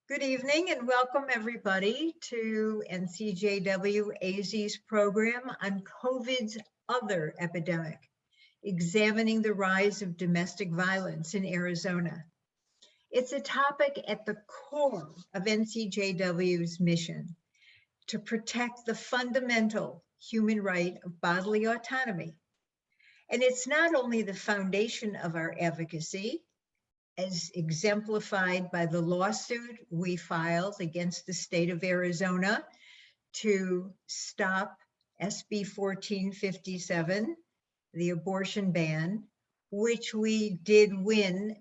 Good evening and welcome everybody to NCJW AZ's program on COVID's other epidemic, examining the rise of domestic violence in Arizona. It's a topic at the core of NCJW's mission to protect the fundamental human right of bodily autonomy. And it's not only the foundation of our advocacy, as exemplified by the lawsuit we filed against the state of Arizona to stop SB 1457, the abortion ban, which we did win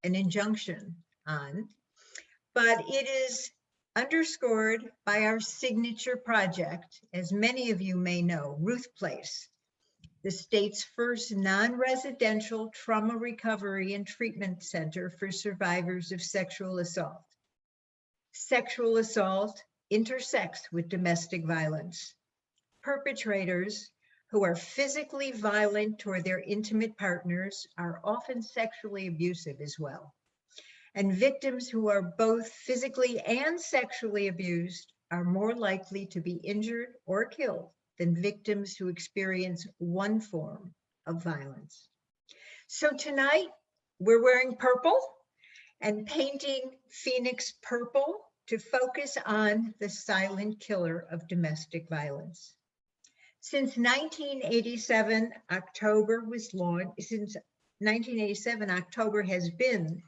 an injunction on, but it is underscored by our signature project, as many of you may know, Ruth Place, the state's first non-residential trauma recovery and treatment center for survivors of sexual assault. Sexual assault intersects with domestic violence. Perpetrators who are physically violent toward their intimate partners are often sexually abusive as well. And victims who are both physically and sexually abused are more likely to be injured or killed than victims who experience one form of violence. So tonight, we're wearing purple and painting Phoenix purple to focus on the silent killer of domestic violence. Since 1987, October has been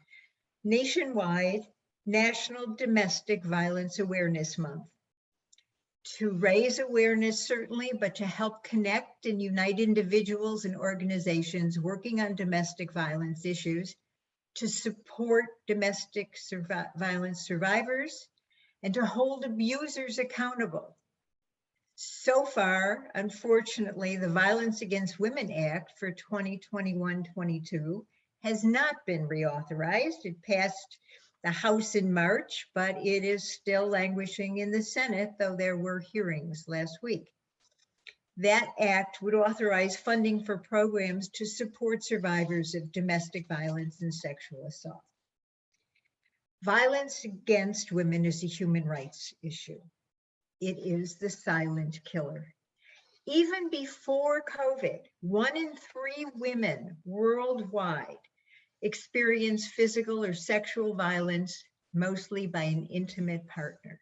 nationwide National Domestic Violence Awareness Month. To raise awareness, certainly, but to help connect and unite individuals and organizations working on domestic violence issues, to support domestic violence survivors, and to hold abusers accountable. So far, unfortunately, the Violence Against Women Act for 2021-22 has not been reauthorized. It passed the House in March, but it is still languishing in the Senate, though there were hearings last week. That act would authorize funding for programs to support survivors of domestic violence and sexual assault. Violence against women is a human rights issue. It is the silent killer. Even before COVID, 1 in 3 women worldwide experience physical or sexual violence, mostly by an intimate partner.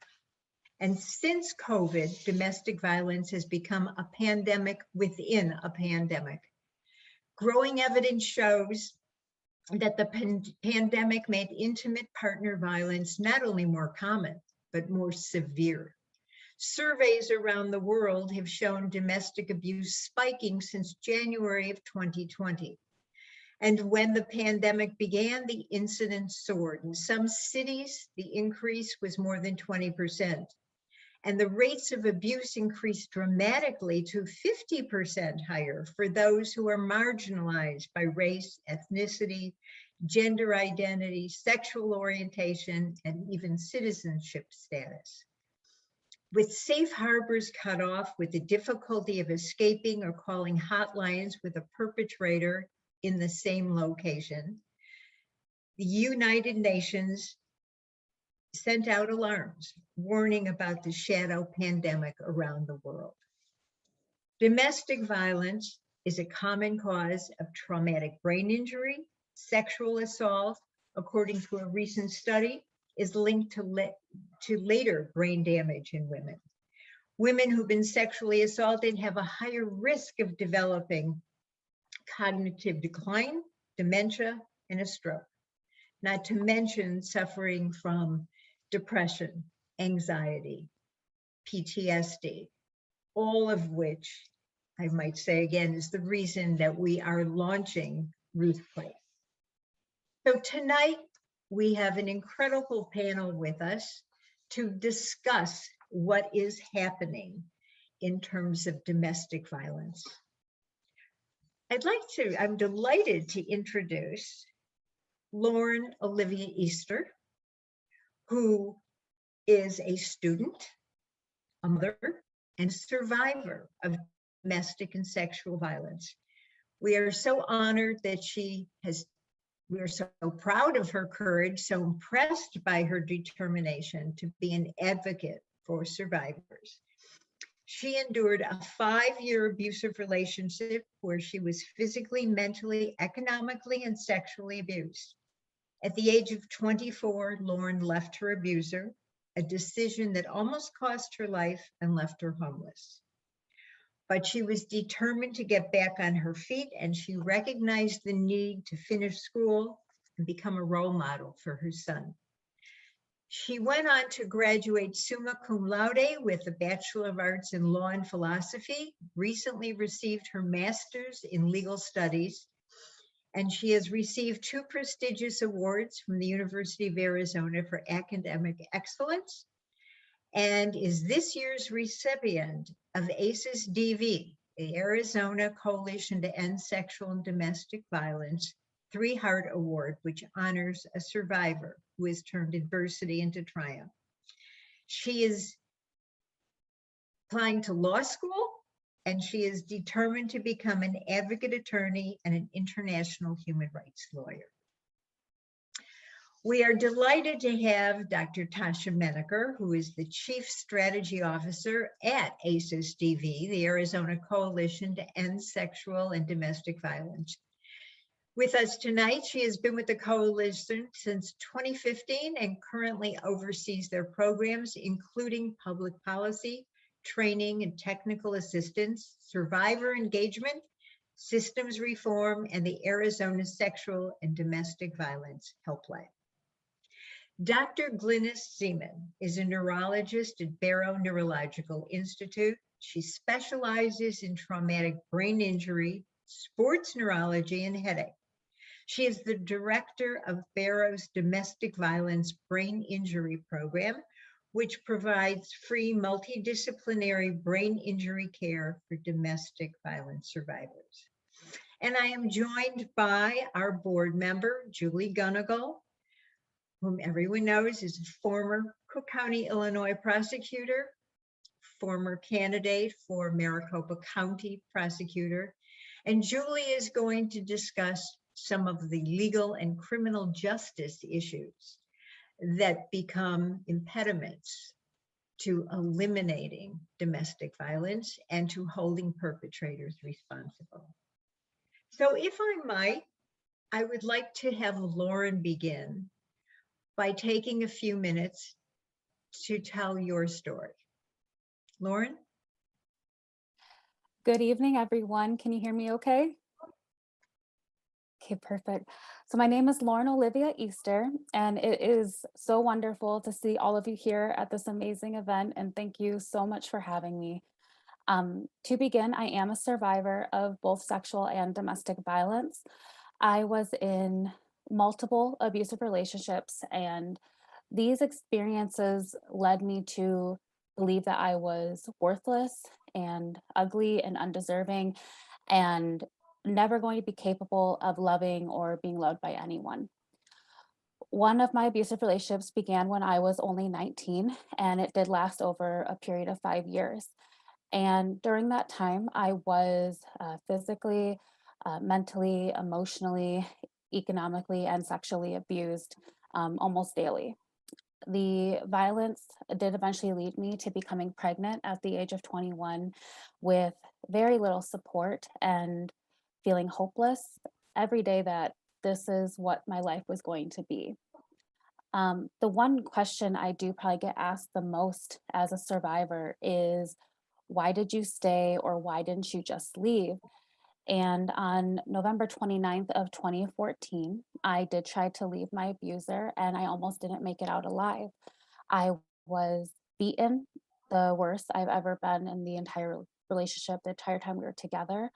And since COVID, domestic violence has become a pandemic within a pandemic. Growing evidence shows that the pandemic made intimate partner violence not only more common, but more severe. Surveys around the world have shown domestic abuse spiking since January of 2020. And when the pandemic began, the incidence soared. In some cities, the increase was more than 20%. And the rates of abuse increased dramatically to 50% higher for those who are marginalized by race, ethnicity, gender identity, sexual orientation, and even citizenship status. With safe harbors cut off, with the difficulty of escaping or calling hotlines with a perpetrator in the same location, the United Nations sent out alarms warning about the shadow pandemic around the world. Domestic violence is a common cause of traumatic brain injury. Sexual assault, according to a recent study, is linked to later brain damage in women. Women who've been sexually assaulted have a higher risk of developing cognitive decline, dementia, and a stroke, not to mention suffering from depression, anxiety, PTSD, all of which, I might say again, is the reason that we are launching Ruth Place. So tonight, we have an incredible panel with us to discuss what is happening in terms of domestic violence. I'm delighted to introduce Lauren Olivia Easter, who is a student, a mother, and survivor of domestic and sexual violence. We are so honored that she has We are so proud of her courage, so impressed by her determination to be an advocate for survivors. She endured a 5-year abusive relationship where she was physically, mentally, economically, and sexually abused. At the age of 24, Lauren left her abuser, a decision that almost cost her life and left her homeless. But she was determined to get back on her feet, and she recognized the need to finish school and become a role model for her son. She went on to graduate summa cum laude with a Bachelor of Arts in Law and Philosophy, recently received her master's in legal studies, and she has received 2 prestigious awards from the University of Arizona for academic excellence, and is this year's recipient of ACES DV, the Arizona Coalition to End Sexual and Domestic Violence 3 Heart Award, which honors a survivor who has turned adversity into triumph. She is applying to law school, and she is determined to become an advocate attorney and an international human rights lawyer. We are delighted to have Dr. Tasha Menaker, who is the Chief Strategy Officer at ACES DV, the Arizona Coalition to End Sexual and Domestic Violence. With us tonight, she has been with the coalition since 2015 and currently oversees their programs, including public policy, training and technical assistance, survivor engagement, systems reform, and the Arizona Sexual and Domestic Violence Helpline. Dr. Glynis Zeman is a neurologist at Barrow Neurological Institute. She specializes in traumatic brain injury, sports neurology, and headache. She is the director of Barrow's Domestic Violence Brain Injury Program, which provides free multidisciplinary brain injury care for domestic violence survivors. And I am joined by our board member, Julie Gunnigal, whom everyone knows is a former Cook County, Illinois prosecutor, former candidate for Maricopa County prosecutor. And Julie is going to discuss some of the legal and criminal justice issues that become impediments to eliminating domestic violence and to holding perpetrators responsible. So if I might, I would like to have Lauren begin by taking a few minutes to tell your story. Lauren? Good evening, everyone. Can you hear me okay? Okay, perfect. So my name is Lauren Olivia Easter, and it is so wonderful to see all of you here at this amazing event, and thank you so much for having me. To begin, I am a survivor of both sexual and domestic violence. I was in multiple abusive relationships, and these experiences led me to believe that I was worthless and ugly and undeserving and never going to be capable of loving or being loved by anyone. One of my abusive relationships began when I was only 19, and it did last over a period of 5 years. And during that time, I was physically, mentally, emotionally, economically, and sexually abused almost daily. The violence did eventually lead me to becoming pregnant at the age of 21 with very little support and feeling hopeless every day that this is what my life was going to be. The one question I do probably get asked the most as a survivor is, why did you stay, or why didn't you just leave? And on November 29th of 2014, I did try to leave my abuser, and I almost didn't make it out alive. I was beaten, the worst I've ever been in the entire relationship, the entire time we were together.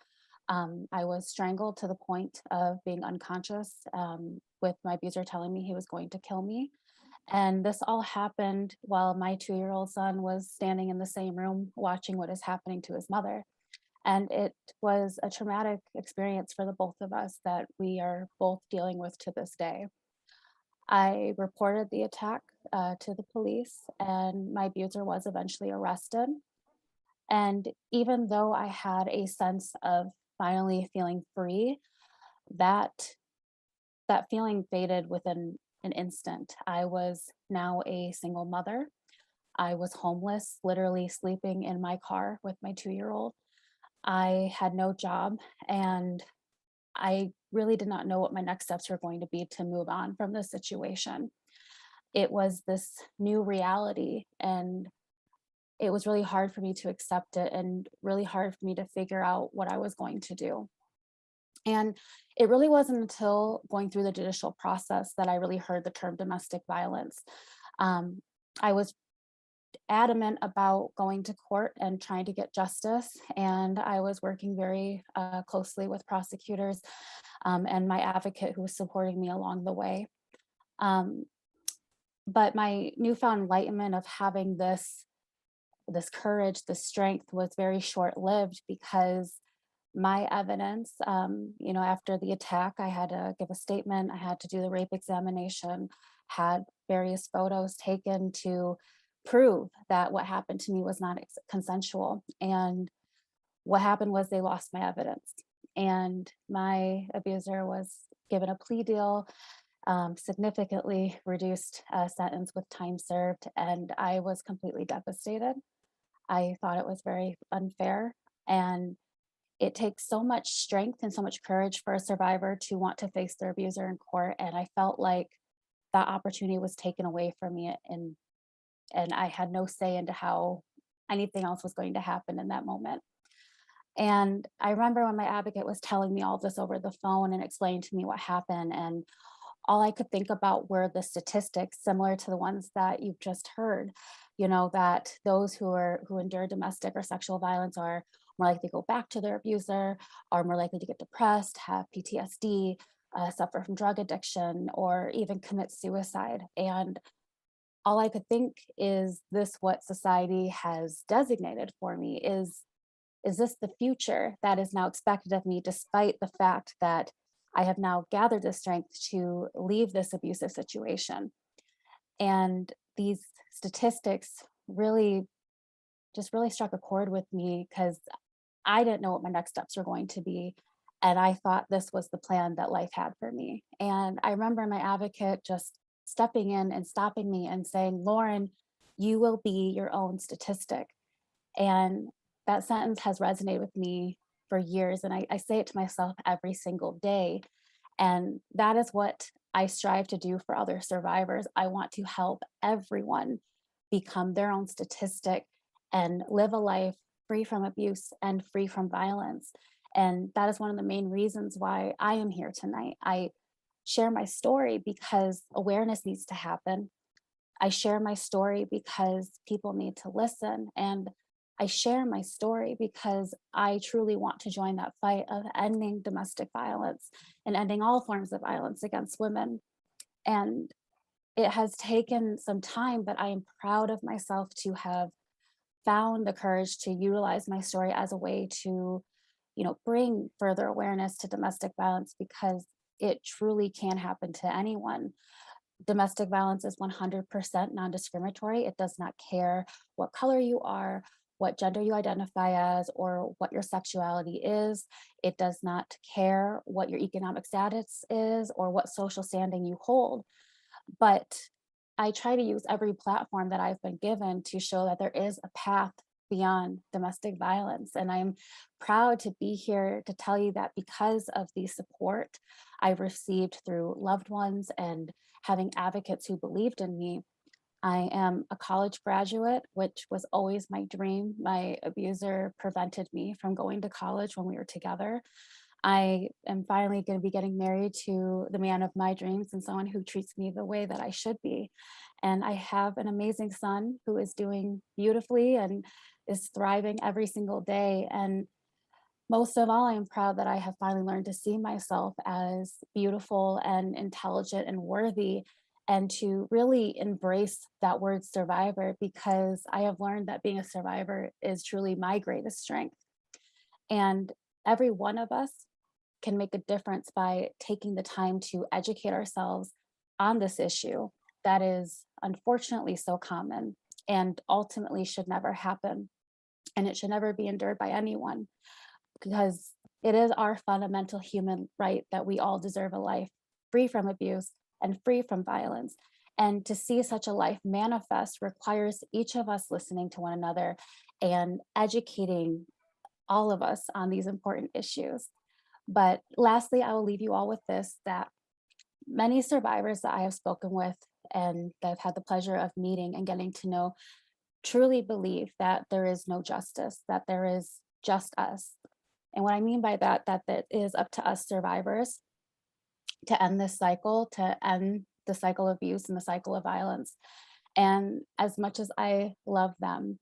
I was strangled to the point of being unconscious, with my abuser telling me he was going to kill me. And this all happened while my 2-year-old son was standing in the same room watching what is happening to his mother. And it was a traumatic experience for the both of us that we are both dealing with to this day. I reported the attack to the police, and my abuser was eventually arrested. And even though I had a sense of finally feeling free, that that feeling faded within an instant. I was now a single mother. I was homeless, literally sleeping in my car with my 2-year-old. I had no job, and I really did not know what my next steps were going to be to move on from this situation. It was this new reality, and it was really hard for me to accept it and really hard for me to figure out what I was going to do. And it really wasn't until going through the judicial process that I really heard the term domestic violence. Um, I was adamant about going to court and trying to get justice, and I was working very closely with prosecutors and my advocate who was supporting me along the way. Um, but my newfound enlightenment of having this courage, this strength was very short lived because my evidence, after the attack, I had to give a statement, I had to do the rape examination, had various photos taken to prove that what happened to me was not consensual. And what happened was they lost my evidence. And my abuser was given a plea deal, significantly reduced sentence with time served, and I was completely devastated. I thought it was very unfair. And it takes so much strength and so much courage for a survivor to want to face their abuser in court. And I felt like that opportunity was taken away from me, and I had no say into how anything else was going to happen in that moment. And I remember when my advocate was telling me all this over the phone and explaining to me what happened, and all I could think about were the statistics similar to the ones that you've just heard, that those who endure domestic or sexual violence are more likely to go back to their abuser, are more likely to get depressed, have PTSD, suffer from drug addiction, or even commit suicide. And all I could think is this what society has designated for me? Is this the future that is now expected of me, despite the fact that I have now gathered the strength to leave this abusive situation? And these statistics really really struck a chord with me because I didn't know what my next steps were going to be. And I thought this was the plan that life had for me. And I remember my advocate just stepping in and stopping me and saying, Lauren, you will be your own statistic. And that sentence has resonated with me for years. And I say it to myself every single day. And that is what I strive to do for other survivors. I want to help everyone become their own statistic and live a life free from abuse and free from violence. And that is one of the main reasons why I am here tonight. I share my story because awareness needs to happen. I share my story because people need to listen. And I share my story because I truly want to join that fight of ending domestic violence and ending all forms of violence against women. And it has taken some time, but I am proud of myself to have found the courage to utilize my story as a way to, bring further awareness to domestic violence because it truly can happen to anyone. Domestic violence is 100% non-discriminatory. It does not care what color you are, what gender you identify as, or what your sexuality is. It does not care what your economic status is or what social standing you hold. But I try to use every platform that I've been given to show that there is a path beyond domestic violence. And I'm proud to be here to tell you that because of the support I've received through loved ones and having advocates who believed in me, I am a college graduate, which was always my dream. My abuser prevented me from going to college when we were together. I am finally going to be getting married to the man of my dreams and someone who treats me the way that I should be. And I have an amazing son who is doing beautifully and is thriving every single day. And most of all, I am proud that I have finally learned to see myself as beautiful and intelligent and worthy, and to really embrace that word survivor, because I have learned that being a survivor is truly my greatest strength. And every one of us can make a difference by taking the time to educate ourselves on this issue that is unfortunately so common and ultimately should never happen. And it should never be endured by anyone, because it is our fundamental human right that we all deserve a life free from abuse, and free from violence. And to see such a life manifest requires each of us listening to one another and educating all of us on these important issues. But lastly, I will leave you all with this, that many survivors that I have spoken with and that I've had the pleasure of meeting and getting to know truly believe that there is no justice, that there is just us. And what I mean by that, that it is up to us survivors to end this cycle, to end the cycle of abuse and the cycle of violence. And as much as I love them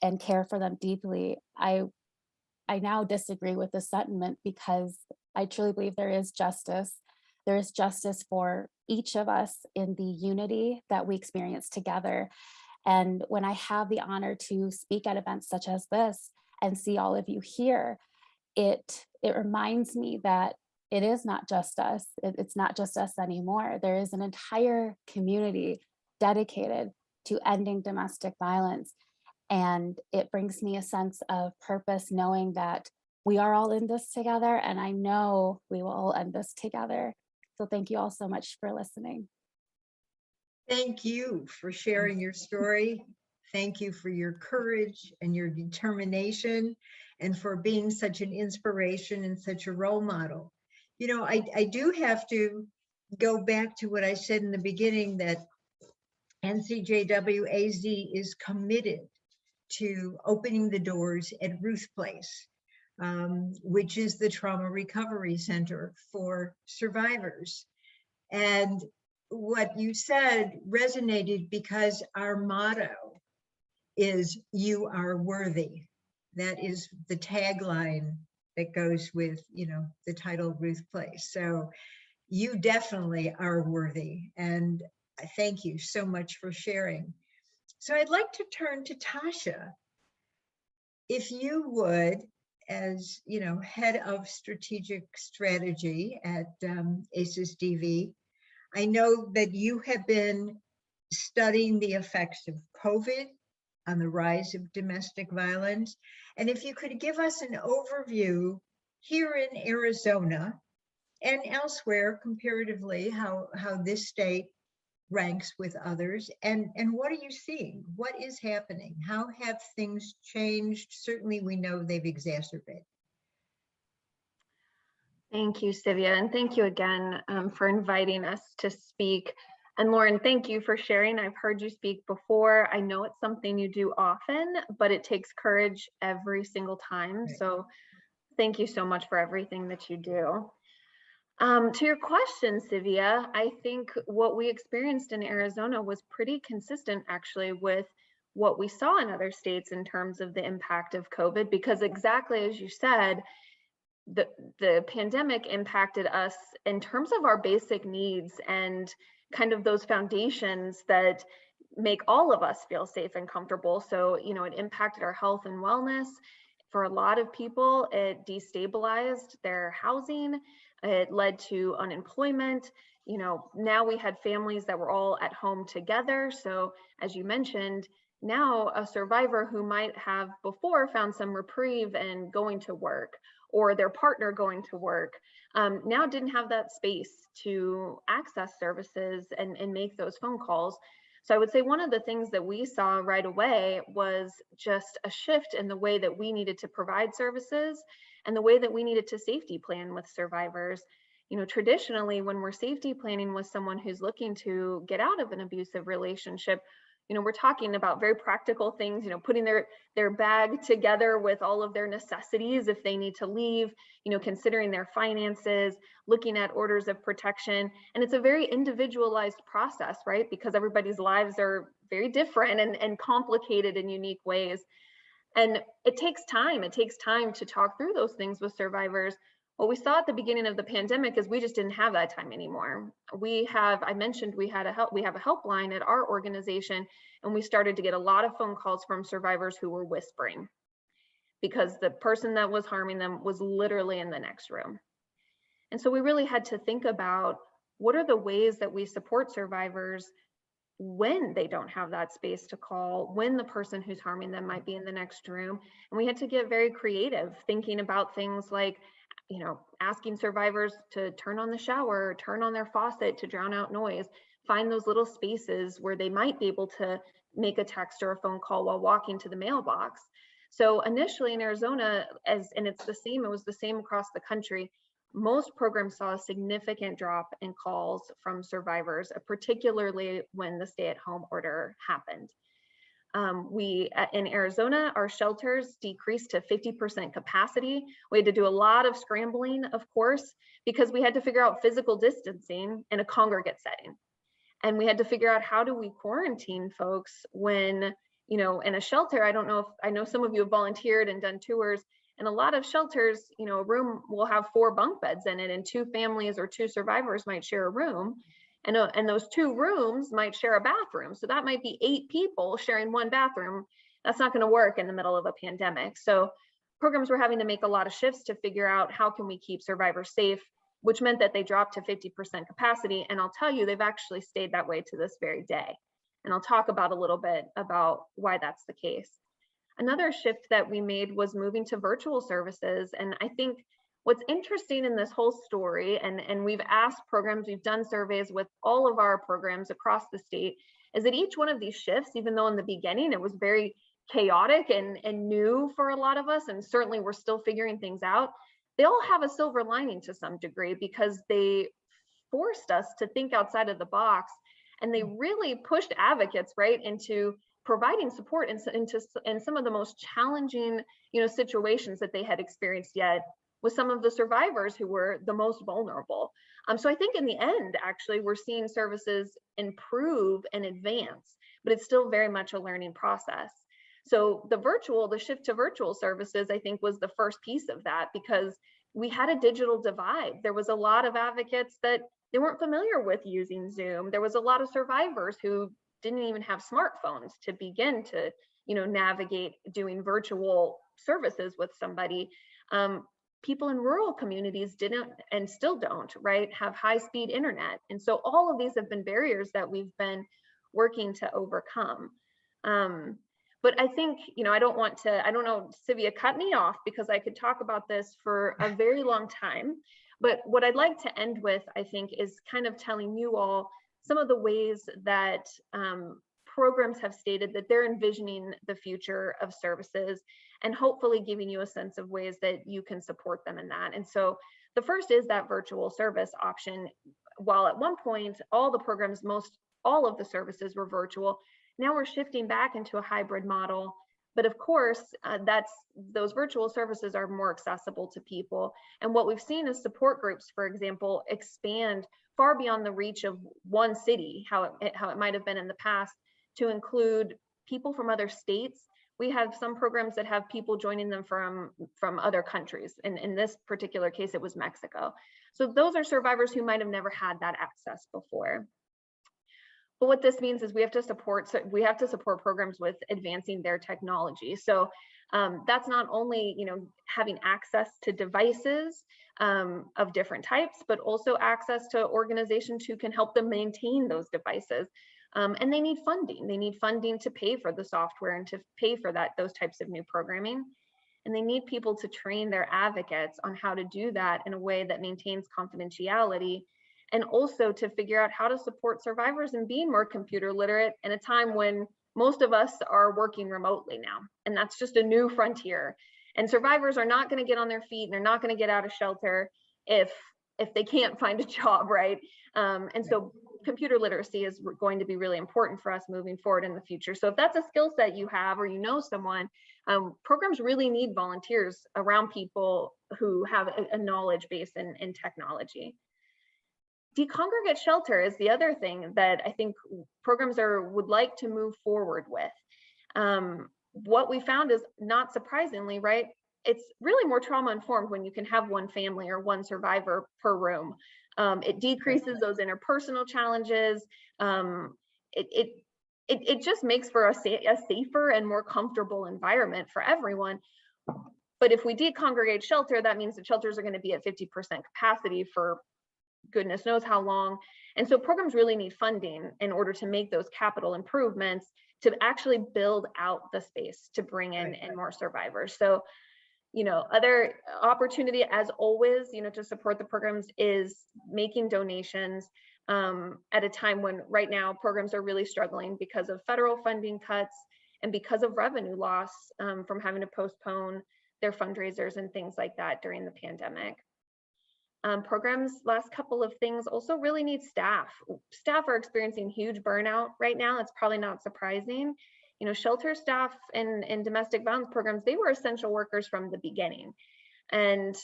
and care for them deeply, I now disagree with this sentiment because I truly believe there is justice. There is justice for each of us in the unity that we experience together. And when I have the honor to speak at events such as this and see all of you here, it reminds me that it is not just us. It's not just us anymore. There is an entire community dedicated to ending domestic violence. And it brings me a sense of purpose, knowing that we are all in this together, and I know we will all end this together. So thank you all so much for listening. Thank you for sharing your story. Thank you for your courage and your determination, and for being such an inspiration and such a role model. You know, I do have to go back to what I said in the beginning, that NCJWAZ is committed to opening the doors at Ruth Place, which is the trauma recovery center for survivors. And what you said resonated because our motto is "You are worthy." That is the tagline that goes with, you know, the title Ruth Place. So you definitely are worthy. And I thank you so much for sharing. So I'd like to turn to Tasha. If you would, as you know, head of strategic strategy at ACES-DV, I know that you have been studying the effects of COVID on the rise of domestic violence. And if you could give us an overview here in Arizona and elsewhere comparatively, how this state ranks with others, and what are you seeing? What is happening? How have things changed? Certainly we know they've exacerbated. Thank you, Sivia, and thank you again for inviting us to speak. And Lauren, thank you for sharing. I've heard you speak before. I know it's something you do often, but it takes courage every single time. Right. So thank you so much for everything that you do. To your question, Sivia, I think what we experienced in Arizona was pretty consistent actually with what we saw in other states in terms of the impact of COVID, because exactly as you said, the pandemic impacted us in terms of our basic needs and kind of those foundations that make all of us feel safe and comfortable. So, you know, it impacted our health and wellness. For a lot of people, it destabilized their housing. It led to unemployment. You know, now we had families that were all at home together. So as you mentioned, now a survivor who might have before found some reprieve in going to work, or their partner going to work, now didn't have that space to access services and make those phone calls. So I would say one of the things that we saw right away was just a shift in the way that we needed to provide services and the way that we needed to safety plan with survivors. You know, traditionally, when we're safety planning with someone who's looking to get out of an abusive relationship, you know, we're talking about very practical things, you know, putting their bag together with all of their necessities if they need to leave, you know, considering their finances, looking at orders of protection. And it's a very individualized process, right? Because everybody's lives are very different and complicated in unique ways. And it takes time. It takes time to talk through those things with survivors. What we saw at the beginning of the pandemic is we just didn't have that time anymore. I mentioned we have a helpline at our organization, and we started to get a lot of phone calls from survivors who were whispering because the person that was harming them was literally in the next room. And so we really had to think about what are the ways that we support survivors when they don't have that space to call, when the person who's harming them might be in the next room. And we had to get very creative, thinking about things like asking survivors to turn on the shower, turn on their faucet to drown out noise, find those little spaces where they might be able to make a text or a phone call while walking to the mailbox. So initially in Arizona, it was the same across the country, most programs saw a significant drop in calls from survivors, particularly when the stay-at-home order happened. In Arizona, our shelters decreased to 50% capacity. We had to do a lot of scrambling, of course, because we had to figure out physical distancing in a congregate setting. And we had to figure out, how do we quarantine folks when, in a shelter, I know some of you have volunteered and done tours, and a lot of shelters, a room will have 4 bunk beds in it, and 2 families or 2 survivors might share a room. And those 2 rooms might share a bathroom. So that might be 8 people sharing 1 bathroom. That's not going to work in the middle of a pandemic. So programs were having to make a lot of shifts to figure out, how can we keep survivors safe, which meant that they dropped to 50% capacity. And I'll tell you, they've actually stayed that way to this very day. And I'll talk about a little bit about why that's the case. Another shift that we made was moving to virtual services. And I think what's interesting in this whole story, and we've asked programs, we've done surveys with all of our programs across the state, is that each one of these shifts, even though in the beginning it was very chaotic and new for a lot of us, and certainly we're still figuring things out, they all have a silver lining to some degree, because they forced us to think outside of the box, and they really pushed advocates right into providing support in some of the most challenging situations that they had experienced yet, with some of the survivors who were the most vulnerable. So I think in the end, actually, we're seeing services improve and advance, but it's still very much a learning process. So the shift to virtual services, I think, was the first piece of that, because we had a digital divide. There was a lot of advocates that they weren't familiar with using Zoom. There was a lot of survivors who didn't even have smartphones to begin to navigate doing virtual services with somebody. People in rural communities didn't, and still don't, right, have high-speed internet. And so all of these have been barriers that we've been working to overcome. But I think, I don't know, Sivia, cut me off, because I could talk about this for a very long time. But what I'd like to end with, I think, is kind of telling you all some of the ways that programs have stated that they're envisioning the future of services, and hopefully giving you a sense of ways that you can support them in that. And so the first is that virtual service option. While at one point, all the programs, all of the services were virtual, now we're shifting back into a hybrid model. But of course, those virtual services are more accessible to people. And what we've seen is support groups, for example, expand far beyond the reach of one city, how it might have been in the past, to include people from other states. We have some programs that have people joining them from other countries. And in this particular case, it was Mexico. So those are survivors who might have never had that access before. But what this means is we have to support programs with advancing their technology. So that's not only having access to devices of different types, but also access to organizations who can help them maintain those devices. And they need funding. They need funding to pay for the software and to pay for those types of new programming. And they need people to train their advocates on how to do that in a way that maintains confidentiality, and also to figure out how to support survivors in being more computer literate in a time when most of us are working remotely now. And that's just a new frontier. And survivors are not going to get on their feet, and they're not going to get out of shelter if they can't find a job, right? And so computer literacy is going to be really important for us moving forward in the future. So if that's a skill set you have, or someone, programs really need volunteers around people who have a knowledge base in technology. Decongregate shelter is the other thing that I think programs would like to move forward with. What we found is, not surprisingly, right, it's really more trauma informed when you can have one family or one survivor per room. It decreases those interpersonal challenges. It just makes for a safer and more comfortable environment for everyone. But if we decongregate shelter, that means that shelters are going to be at 50% capacity for goodness knows how long. And so programs really need funding in order to make those capital improvements, to actually build out the space to bring in more survivors. So Other opportunity, as always, to support the programs is making donations at a time when right now programs are really struggling because of federal funding cuts and because of revenue loss from having to postpone their fundraisers and things like that during the pandemic. Programs, last couple of things, also really need staff. Staff are experiencing huge burnout right now. It's probably not surprising. Shelter staff and domestic violence programs, they were essential workers from the beginning. And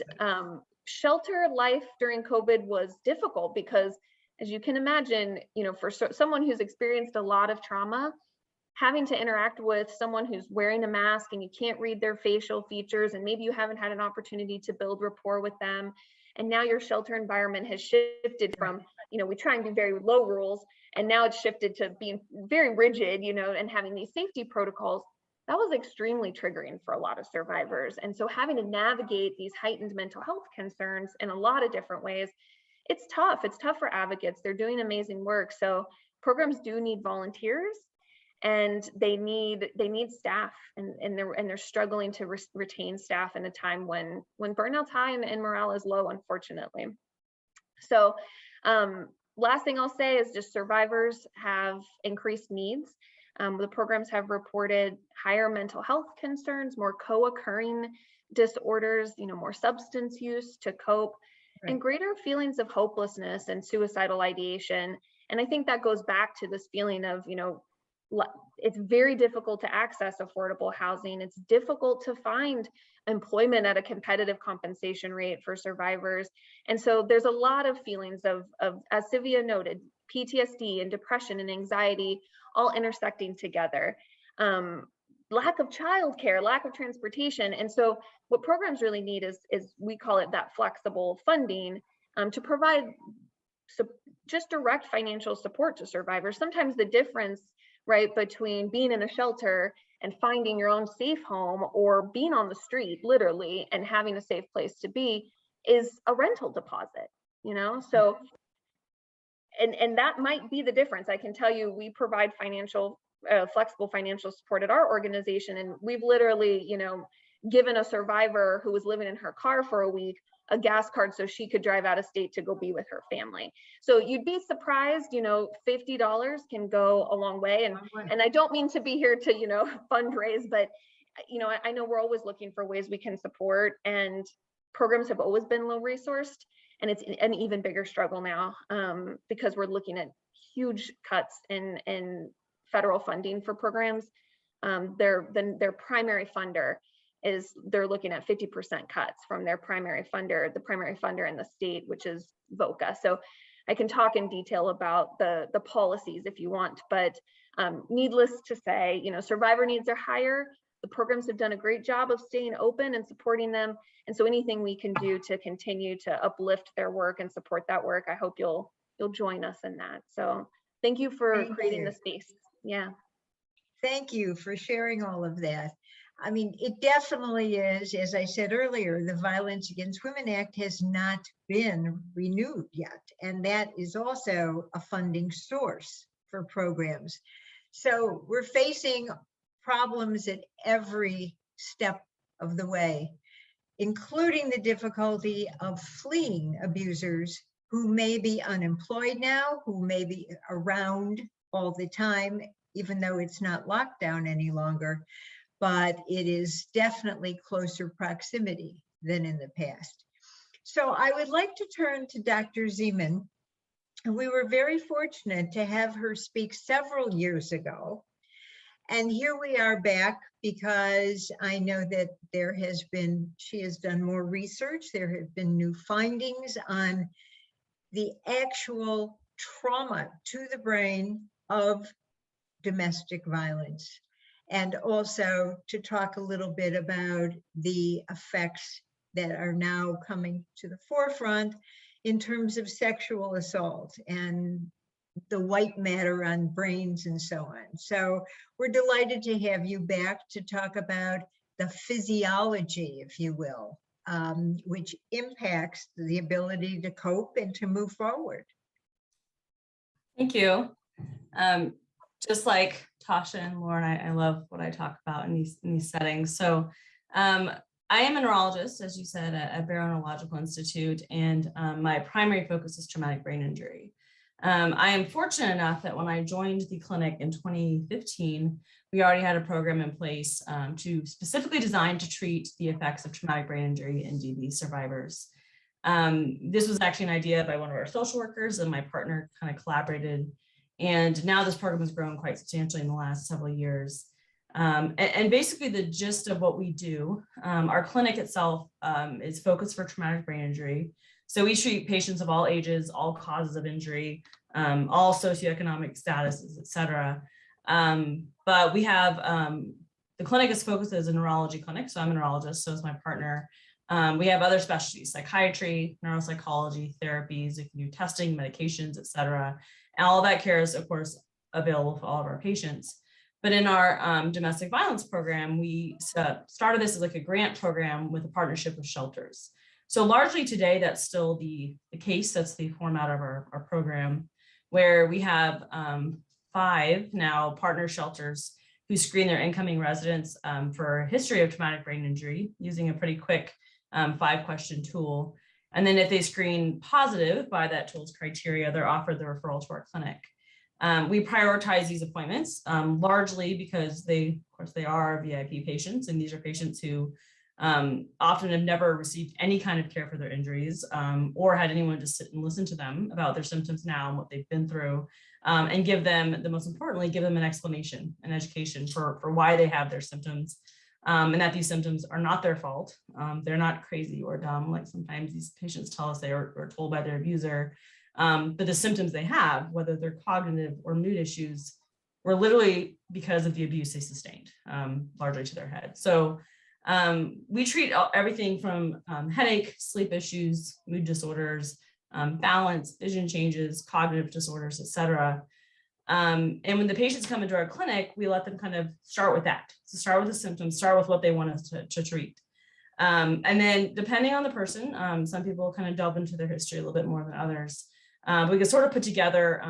shelter life during COVID was difficult because, as you can imagine, for someone who's experienced a lot of trauma, having to interact with someone who's wearing a mask and you can't read their facial features, and maybe you haven't had an opportunity to build rapport with them. And now your shelter environment has shifted from, we try and do very low rules, and now it's shifted to being very rigid, and having these safety protocols. That was extremely triggering for a lot of survivors. And so having to navigate these heightened mental health concerns in a lot of different ways, it's tough. It's tough for advocates. They're doing amazing work. So programs do need volunteers, and they need staff, and they're struggling to retain staff in a time when burnout's high and morale is low, unfortunately. So last thing I'll say is just survivors have increased needs. The programs have reported higher mental health concerns, more co-occurring disorders, more substance use to cope, and greater feelings of hopelessness and suicidal ideation. And I think that goes back to this feeling of, it's very difficult to access affordable housing. It's difficult to find employment at a competitive compensation rate for survivors. And so there's a lot of feelings of as Sivia noted, PTSD and depression and anxiety all intersecting together. Lack of childcare, lack of transportation. And so what programs really need is we call it that flexible funding to provide just direct financial support to survivors. Sometimes the difference between being in a shelter and finding your own safe home, or being on the street literally and having a safe place to be, is a rental deposit, so and that might be the difference. I can tell you, we provide flexible financial support at our organization, and we've literally given a survivor who was living in her car for a week a gas card so she could drive out of state to go be with her family. So you'd be surprised, $50 can go a long way. And I don't mean to be here to, fundraise, but, I know we're always looking for ways we can support, and programs have always been low resourced, and it's an even bigger struggle now because we're looking at huge cuts in federal funding for programs. Their primary funder they're looking at 50% cuts from their primary funder, the primary funder in the state, which is VOCA. So I can talk in detail about the policies if you want, but needless to say, survivor needs are higher. The programs have done a great job of staying open and supporting them. And so anything we can do to continue to uplift their work and support that work, I hope you'll join us in that. So thank you for creating the space. Yeah. Thank you for sharing all of that. I mean, it definitely is, as I said earlier, the Violence Against Women Act has not been renewed yet. And that is also a funding source for programs. So we're facing problems at every step of the way, including the difficulty of fleeing abusers who may be unemployed now, who may be around all the time, even though it's not locked down any longer. But it is definitely closer proximity than in the past. So I would like to turn to Dr. Zeman. We were very fortunate to have her speak several years ago. And here we are back because I know that she has done more research. There have been new findings on the actual trauma to the brain of domestic violence. And also to talk a little bit about the effects that are now coming to the forefront in terms of sexual assault and the white matter on brains and so on. So we're delighted to have you back to talk about the physiology, if you will, which impacts the ability to cope and to move forward. Thank you. Just like Tasha and Lauren, I love what I talk about in these settings. So I am a neurologist, as you said, at Barrow Neurological Institute, and my primary focus is traumatic brain injury. I am fortunate enough that when I joined the clinic in 2015, we already had a program in place to specifically designed to treat the effects of traumatic brain injury in DB survivors. This was actually an idea by one of our social workers, and my partner kind of collaborated. And now this program has grown quite substantially in the last several years. And basically the gist of what we do, our clinic itself is focused for traumatic brain injury. So we treat patients of all ages, all causes of injury, all socioeconomic statuses, et cetera. But we have, the clinic is focused as a neurology clinic. So I'm a neurologist, so is my partner. We have other specialties, psychiatry, neuropsychology, therapies, we can do testing, medications, et cetera. And all that care is, of course, available for all of our patients. But in our domestic violence program, we started this as like a grant program with a partnership with shelters. So largely today, that's still the case. That's the format of our program, where we have 5 now partner shelters who screen their incoming residents for a history of traumatic brain injury using a pretty quick 5-question tool. And then if they screen positive by that tool's criteria, they're offered the referral to our clinic. We prioritize these appointments largely because of course, they are VIP patients, and these are patients who often have never received any kind of care for their injuries or had anyone to sit and listen to them about their symptoms now and what they've been through, and give them, most importantly, give them an explanation, an education for why they have their symptoms, and that these symptoms are not their fault. They're not crazy or dumb, like sometimes these patients tell us they are told by their abuser. But the symptoms they have, whether they're cognitive or mood issues, were literally because of the abuse they sustained, largely to their head. So we treat everything from headache, sleep issues, mood disorders, balance, vision changes, cognitive disorders, et cetera. And when the patients come into our clinic, we let them kind of start with that. So start with the symptoms, start with what they want us to treat. And then depending on the person, some people kind of delve into their history a little bit more than others. We can sort of put together,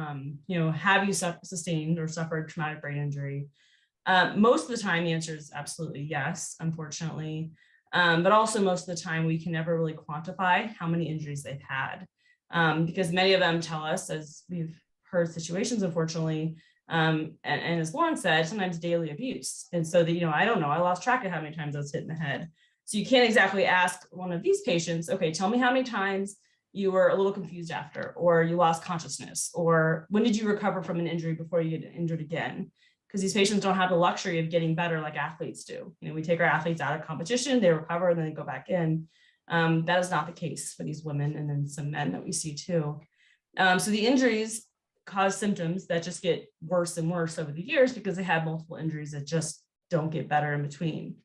have you sustained or suffered traumatic brain injury? Most of the time, the answer is absolutely yes, unfortunately. But also most of the time, we can never really quantify how many injuries they've had, because many of them tell us, as we've heard situations, unfortunately, and as Lauren said, sometimes daily abuse. And so that, I don't know, I lost track of how many times I was hit in the head. So you can't exactly ask one of these patients, okay, tell me how many times you were a little confused after, or you lost consciousness, or when did you recover from an injury before you get injured again? Because these patients don't have the luxury of getting better like athletes do. We take our athletes out of competition, they recover, and then they go back in. That is not the case for these women, and then some men that we see too. So the injuries cause symptoms that just get worse and worse over the years because they have multiple injuries that just don't get better in between.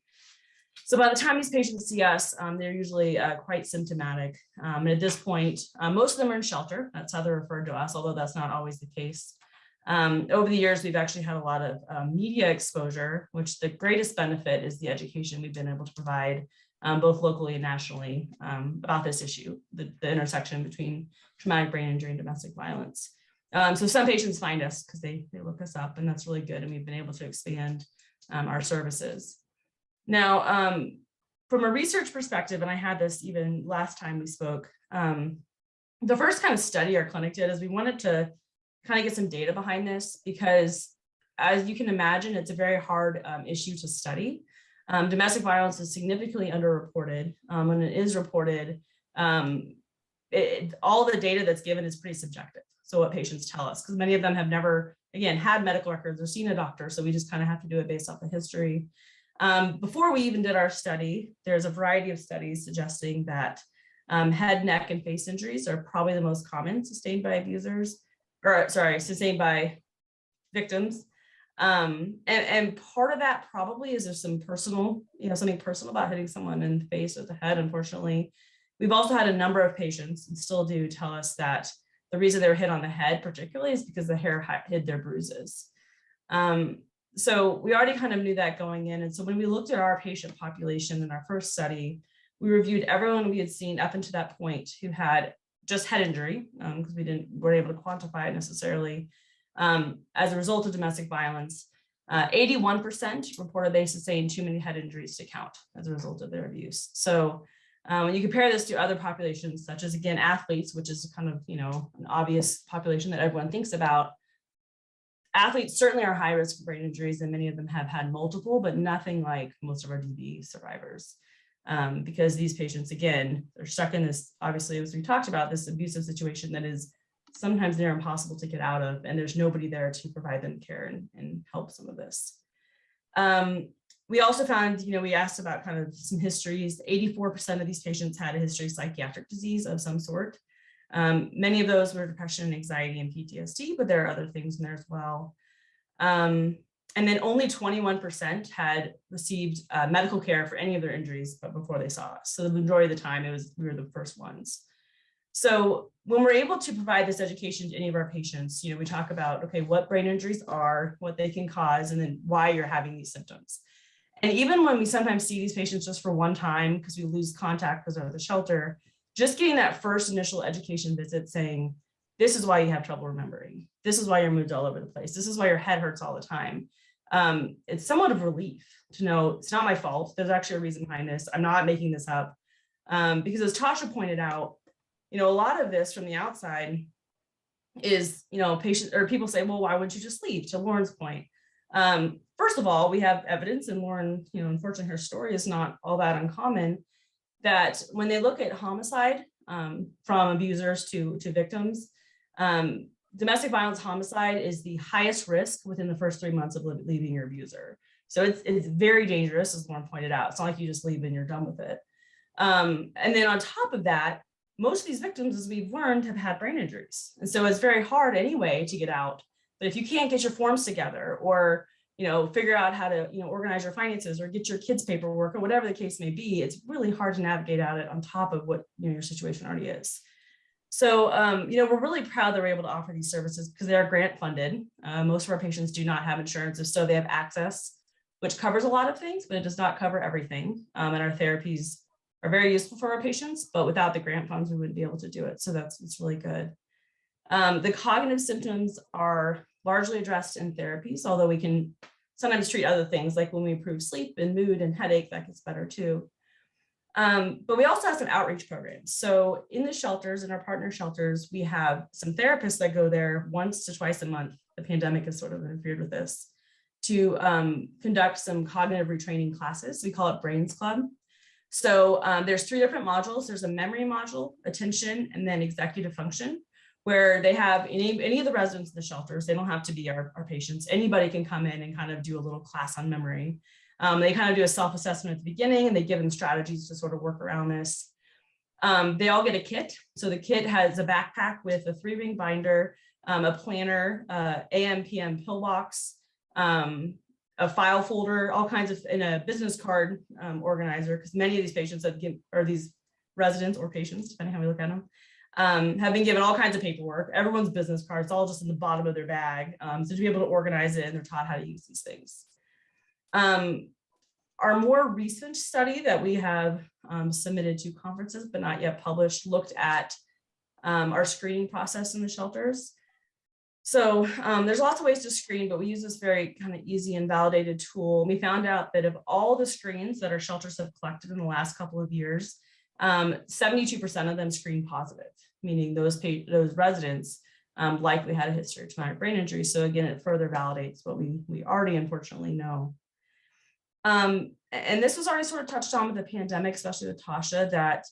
So by the time these patients see us, they're usually quite symptomatic. And at this point, most of them are in shelter. That's how they're referred to us, although that's not always the case. Over the years, we've actually had a lot of media exposure, which the greatest benefit is the education we've been able to provide both locally and nationally about this issue, the intersection between traumatic brain injury and domestic violence. So some patients find us because they look us up, and that's really good. And we've been able to expand our services. Now, from a research perspective, and I had this even last time we spoke, the first kind of study our clinic did is we wanted to kind of get some data behind this, because as you can imagine, it's a very hard issue to study. Domestic violence is significantly underreported. When it is reported, all the data that's given is pretty subjective. So what patients tell us, because many of them have never, again, had medical records or seen a doctor. So we just kind of have to do it based off the history. Before we even did our study, there's a variety of studies suggesting that head, neck, and face injuries are probably the most common sustained by abusers, or sorry, sustained by victims. And part of that probably is there's some personal, something personal about hitting someone in the face or the head, unfortunately. We've also had a number of patients, and still do, tell us that the reason they were hit on the head particularly is because the hair hid their bruises. So we already kind of knew that going in. And so when we looked at our patient population in our first study, we reviewed everyone we had seen up until that point who had just head injury, because we weren't able to quantify it necessarily, as a result of domestic violence. 81% reported they sustained too many head injuries to count as a result of their abuse. So when you compare this to other populations, such as, again, athletes, which is kind of, an obvious population that everyone thinks about, athletes certainly are high risk for brain injuries, and many of them have had multiple, but nothing like most of our DB survivors. Because these patients, again, are stuck in this, obviously, as we talked about, this abusive situation that is sometimes near impossible to get out of, and there's nobody there to provide them care and help some of this. We also found, we asked about kind of some histories. 84% of these patients had a history of psychiatric disease of some sort. Many of those were depression, anxiety, and PTSD, but there are other things in there as well. And then only 21% had received medical care for any of their injuries, but before they saw us. So the majority of the time, we were the first ones. So when we're able to provide this education to any of our patients, we talk about, okay, what brain injuries are, what they can cause, and then why you're having these symptoms. And even when we sometimes see these patients just for one time, because we lose contact because they're at the shelter, just getting that first initial education visit saying, this is why you have trouble remembering. This is why your mood's all over the place. This is why your head hurts all the time. It's somewhat of relief to know it's not my fault. There's actually a reason behind this. I'm not making this up. Because as Tasha pointed out, a lot of this from the outside is, patients or people say, well, why wouldn't you just leave? To Lauren's point. First of all, we have evidence, and Lauren, unfortunately, her story is not all that uncommon, that when they look at homicide from abusers to victims, domestic violence homicide is the highest risk within the first 3 months of leaving your abuser. So it's very dangerous, as Lauren pointed out. It's not like you just leave and you're done with it. And then on top of that, most of these victims, as we've learned, have had brain injuries. And so it's very hard anyway to get out. But if you can't get your forms together, or figure out how to organize your finances, or get your kids' paperwork, or whatever the case may be, it's really hard to navigate out it on top of what your situation already is. So we're really proud that we're able to offer these services because they are grant funded. Most of our patients do not have insurance. If so, they have access, which covers a lot of things, but it does not cover everything. And our therapies are very useful for our patients, but without the grant funds, we wouldn't be able to do it. So it's really good. The cognitive symptoms are largely addressed in therapies, although we can sometimes treat other things, like when we improve sleep and mood and headache, that gets better too. But we also have some outreach programs. So in the shelters, in our partner shelters, we have some therapists that go there once to twice a month. The pandemic has sort of interfered with this, to conduct some cognitive retraining classes. We call it Brains Club. So there's 3 different modules. There's a memory module, attention, and then executive function, where they have any of the residents in the shelters. They don't have to be our patients. Anybody can come in and kind of do a little class on memory. They kind of do a self-assessment at the beginning, and they give them strategies to sort of work around this. They all get a kit. So the kit has a backpack with a 3-ring binder, a planner, AM, PM pill box, a file folder, all kinds of, in a business card organizer, because many of these patients or these residents or patients, depending how we look at them, have been given all kinds of paperwork, everyone's business cards, all just in the bottom of their bag. So to be able to organize it, and they're taught how to use these things. Our more recent study that we have submitted to conferences, but not yet published, looked at our screening process in the shelters. So there's lots of ways to screen, but we use this very kind of easy and validated tool. We found out that of all the screens that our shelters have collected in the last couple of years, 72% of them screen positive, meaning those residents likely had a history of traumatic brain injury. So again, it further validates what we already unfortunately know. And this was already sort of touched on with the pandemic, especially with Tasha, that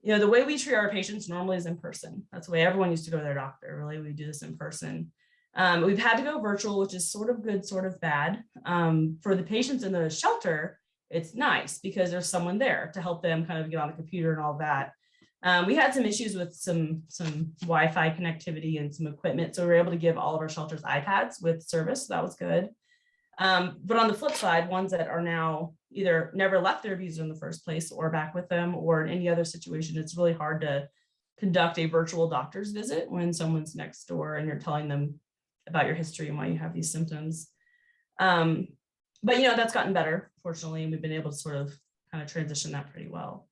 the way we treat our patients normally is in person. That's the way everyone used to go to their doctor. Really, we do this in person. We've had to go virtual, which is sort of good, sort of bad. For the patients in the shelter, it's nice because there's someone there to help them kind of get on the computer and all that. We had some issues with some Wi-Fi connectivity and some equipment, so we were able to give all of our shelters iPads with service. So that was good. But on the flip side, ones that are now either never left their abuser in the first place or back with them, or in any other situation, it's really hard to conduct a virtual doctor's visit when someone's next door and you're telling them about your history and why you have these symptoms. But that's gotten better, fortunately, and we've been able to sort of kind of transition that pretty well.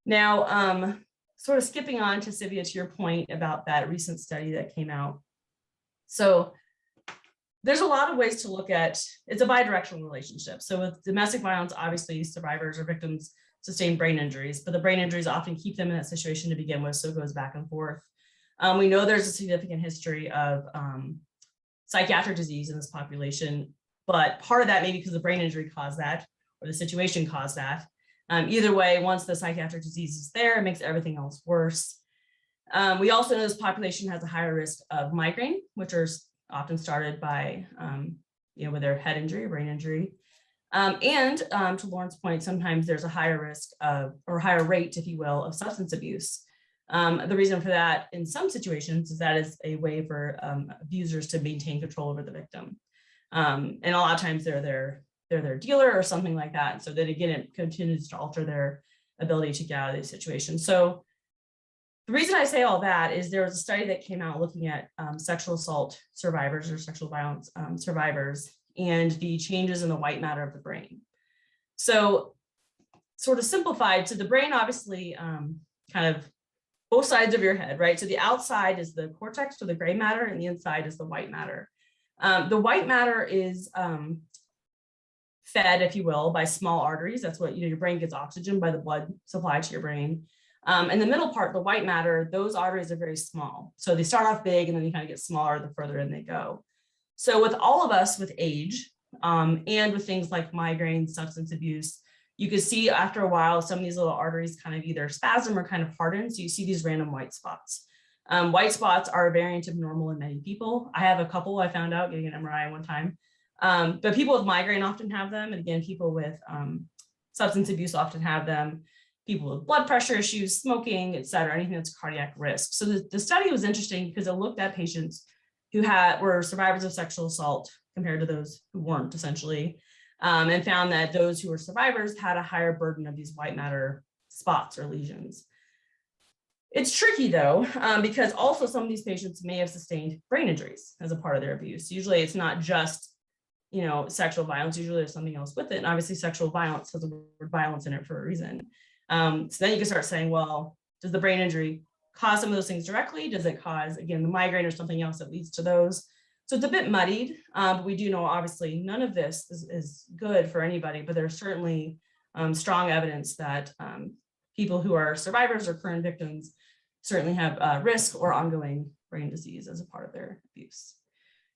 Now, sort of skipping on to Sivia, to your point about that recent study that came out. So there's a lot of ways to look at, it's a bi-directional relationship. So with domestic violence, obviously survivors or victims sustain brain injuries, but the brain injuries often keep them in that situation to begin with, so it goes back and forth. We know there's a significant history of psychiatric disease in this population, but part of that may be because the brain injury caused that, or the situation caused that. Either way, once the psychiatric disease is there, it makes everything else worse. We also know this population has a higher risk of migraine, which are often started by, with their head injury or brain injury. And to Lauren's point, sometimes there's a higher risk of, or higher rate, if you will, of substance abuse. The reason for that in some situations is that is a way for abusers to maintain control over the victim. And a lot of times they're their dealer or something like that. So that again, it continues to alter their ability to get out of these situations. So the reason I say all that is there was a study that came out looking at sexual assault survivors or sexual violence survivors and the changes in the white matter of the brain. So sort of simplified, so the brain obviously kind of both sides of your head, right? So the outside is the cortex or the gray matter and the inside is the white matter. The white matter is fed, if you will, by small arteries. That's what, your brain gets oxygen by the blood supply to your brain. And the middle part, the white matter, those arteries are very small. So they start off big and then they kind of get smaller the further in they go. So with all of us with age and with things like migraine, substance abuse, you can see after a while, some of these little arteries kind of either spasm or kind of harden. So you see these random white spots. White spots are a variant of normal in many people. I have a couple I found out getting an MRI one time. But people with migraine often have them. And again, people with substance abuse often have them. People with blood pressure issues, smoking, et cetera, anything that's cardiac risk. So the study was interesting because it looked at patients who were survivors of sexual assault compared to those who weren't, essentially, and found that those who were survivors had a higher burden of these white matter spots or lesions. It's tricky though, because also some of these patients may have sustained brain injuries as a part of their abuse. Usually it's not just sexual violence, usually there's something else with it. And obviously sexual violence has the word violence in it for a reason. So then you can start saying, well, does the brain injury cause some of those things directly? Does it cause, again, the migraine or something else that leads to those? So it's a bit muddied, but we do know, obviously, none of this is good for anybody, but there's certainly strong evidence that people who are survivors or current victims certainly have risk or ongoing brain disease as a part of their abuse.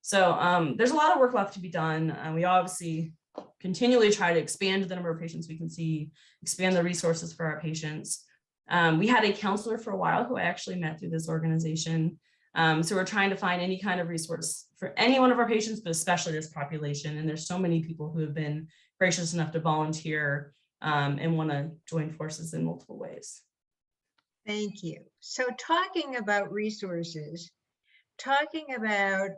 So there's a lot of work left to be done. We obviously continually try to expand the number of patients we can see, expand the resources for our patients. We had a counselor for a while who I actually met through this organization. So we're trying to find any kind of resource for any one of our patients, but especially this population. And there's so many people who have been gracious enough to volunteer and want to join forces in multiple ways. Thank you. So talking about resources, talking about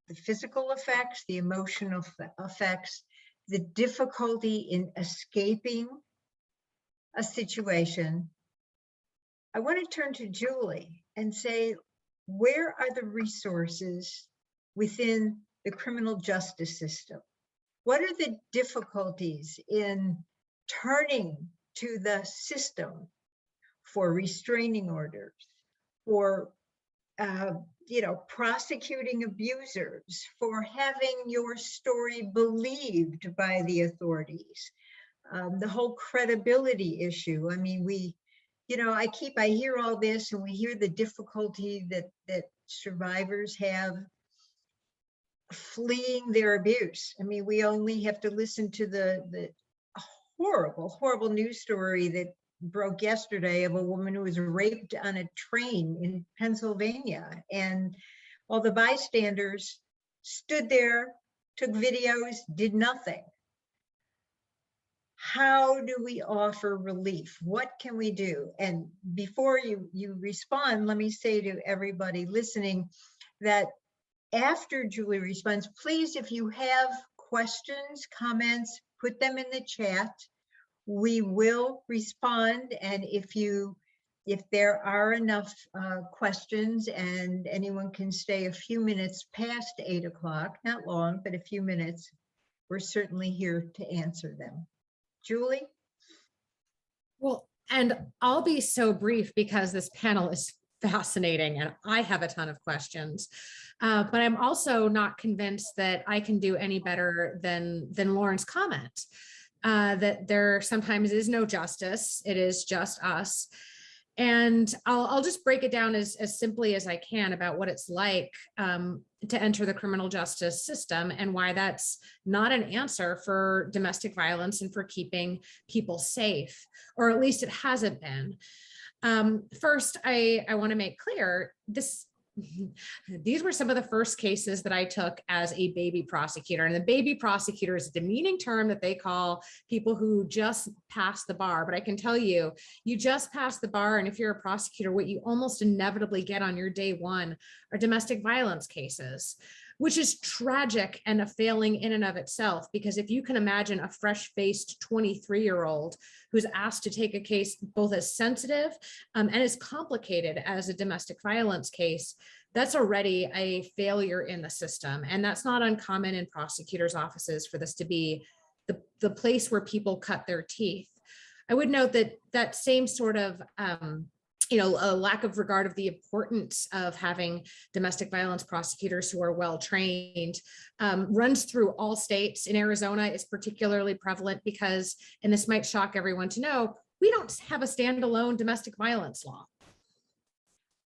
the physical effects, the emotional effects, the difficulty in escaping a situation, I want to turn to Julie and say, where are the resources within the criminal justice system? What are the difficulties in turning to the system for restraining orders, for prosecuting abusers, for having your story believed by the authorities? The whole credibility issue. I mean, I hear all this and we hear the difficulty that survivors have fleeing their abuse. I mean, we only have to listen to the horrible news story that broke yesterday of a woman who was raped on a train in Pennsylvania. And while the bystanders stood there, took videos, did nothing. How do we offer relief? What can we do? And before you respond, let me say to everybody listening that after Julie responds, please, if you have questions, comments, put them in the chat. We will respond. And if there are enough questions and anyone can stay a few minutes past 8 o'clock, not long, but a few minutes, we're certainly here to answer them. Julie? Well, and I'll be so brief because this panel is fascinating, and I have a ton of questions. But I'm also not convinced that I can do any better than Lauren's comment, that there sometimes is no justice. It is just us. And I'll just break it down as simply as I can about what it's like to enter the criminal justice system and why that's not an answer for domestic violence and for keeping people safe, or at least it hasn't been. First, I want to make clear these were some of the first cases that I took as a baby prosecutor. And the baby prosecutor is a demeaning term that they call people who just passed the bar. But I can tell you, you just passed the bar. And if you're a prosecutor, what you almost inevitably get on your day one are domestic violence cases, which is tragic and a failing in and of itself. Because if you can imagine a fresh-faced 23-year-old who's asked to take a case both as sensitive and as complicated as a domestic violence case, that's already a failure in the system. And that's not uncommon in prosecutors' offices for this to be the place where people cut their teeth. I would note that that same sort of a lack of regard of the importance of having domestic violence prosecutors who are well trained runs through all states. In Arizona, is particularly prevalent because, and this might shock everyone to know, we don't have a standalone domestic violence law.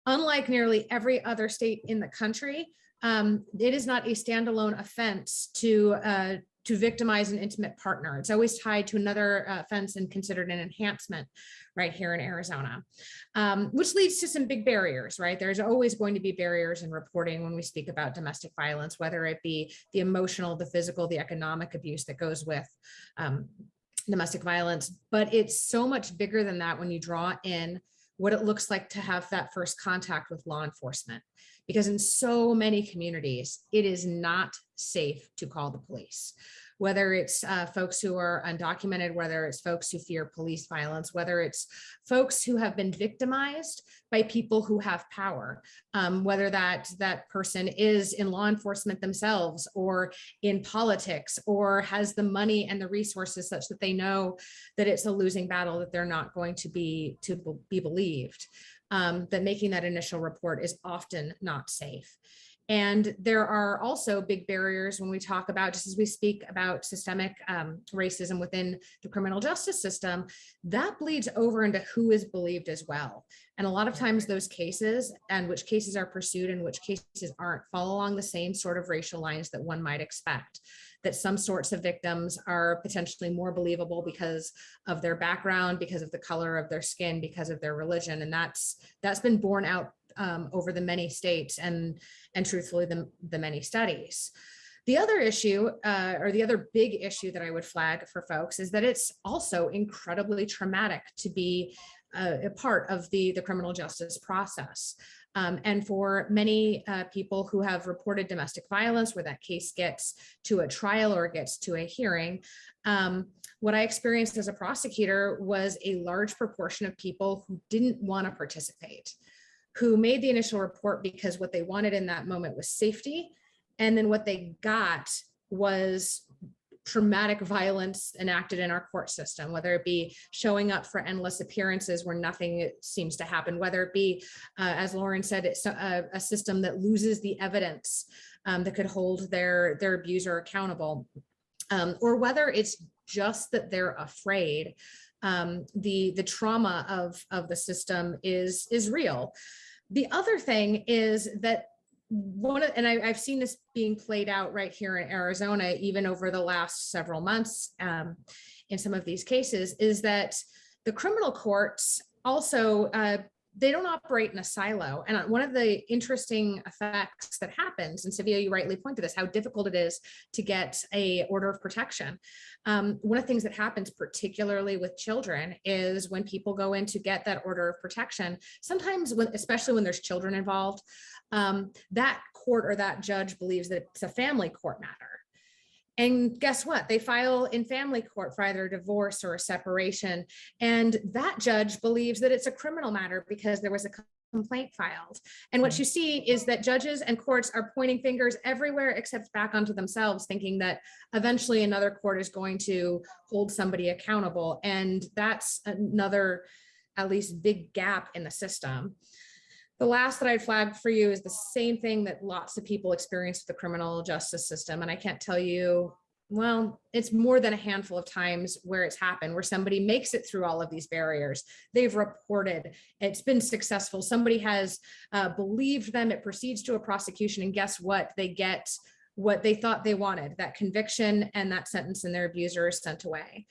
Unlike nearly every other state in the country, it is not a standalone offense to victimize an intimate partner. It's always tied to another offense and considered an enhancement right here in Arizona, which leads to some big barriers, right? There's always going to be barriers in reporting when we speak about domestic violence, whether it be the emotional, the physical, the economic abuse that goes with domestic violence. But it's so much bigger than that when you draw in what it looks like to have that first contact with law enforcement. Because in so many communities, it is not safe to call the police, whether it's folks who are undocumented, whether it's folks who fear police violence, whether it's folks who have been victimized by people who have power, whether that person is in law enforcement themselves or in politics or has the money and the resources such that they know that it's a losing battle, that they're not going to be believed. That making that initial report is often not safe. And there are also big barriers when we talk about, just as we speak about systemic racism within the criminal justice system, that bleeds over into who is believed as well. And a lot of times those cases and which cases are pursued and which cases aren't fall along the same sort of racial lines that one might expect. That some sorts of victims are potentially more believable because of their background, because of the color of their skin, because of their religion. And that's been borne out over the many states and truthfully the many studies. The other issue or the other big issue that I would flag for folks is that it's also incredibly traumatic to be a part of the criminal justice process. And for many people who have reported domestic violence, where that case gets to a trial or gets to a hearing, what I experienced as a prosecutor was a large proportion of people who didn't want to participate, who made the initial report because what they wanted in that moment was safety. And then what they got was traumatic violence enacted in our court system, whether it be showing up for endless appearances where nothing seems to happen, whether it be, as Lauren said, it's a system that loses the evidence that could hold their abuser accountable, or whether it's just that they're afraid. The trauma of the system is real. The other thing is that I've seen this being played out right here in Arizona, even over the last several months in some of these cases, is that the criminal courts also, they don't operate in a silo. And one of the interesting effects that happens, and Sivia, you rightly pointed this, how difficult it is to get a order of protection. One of the things that happens, particularly with children, is when people go in to get that order of protection, sometimes especially when there's children involved, that court or that judge believes that it's a family court matter. And guess what? They file in family court for either a divorce or a separation. And that judge believes that it's a criminal matter because there was a complaint filed. And what you see is that judges and courts are pointing fingers everywhere except back onto themselves, thinking that eventually another court is going to hold somebody accountable. And that's another, at least, big gap in the system. The last that I'd flag for you is the same thing that lots of people experience with the criminal justice system. And I can't tell you, well, it's more than a handful of times where it's happened, where somebody makes it through all of these barriers. They've reported, it's been successful. Somebody has believed them, it proceeds to a prosecution, and guess what? They get what they thought they wanted, that conviction, and that sentence, and their abuser is sent away.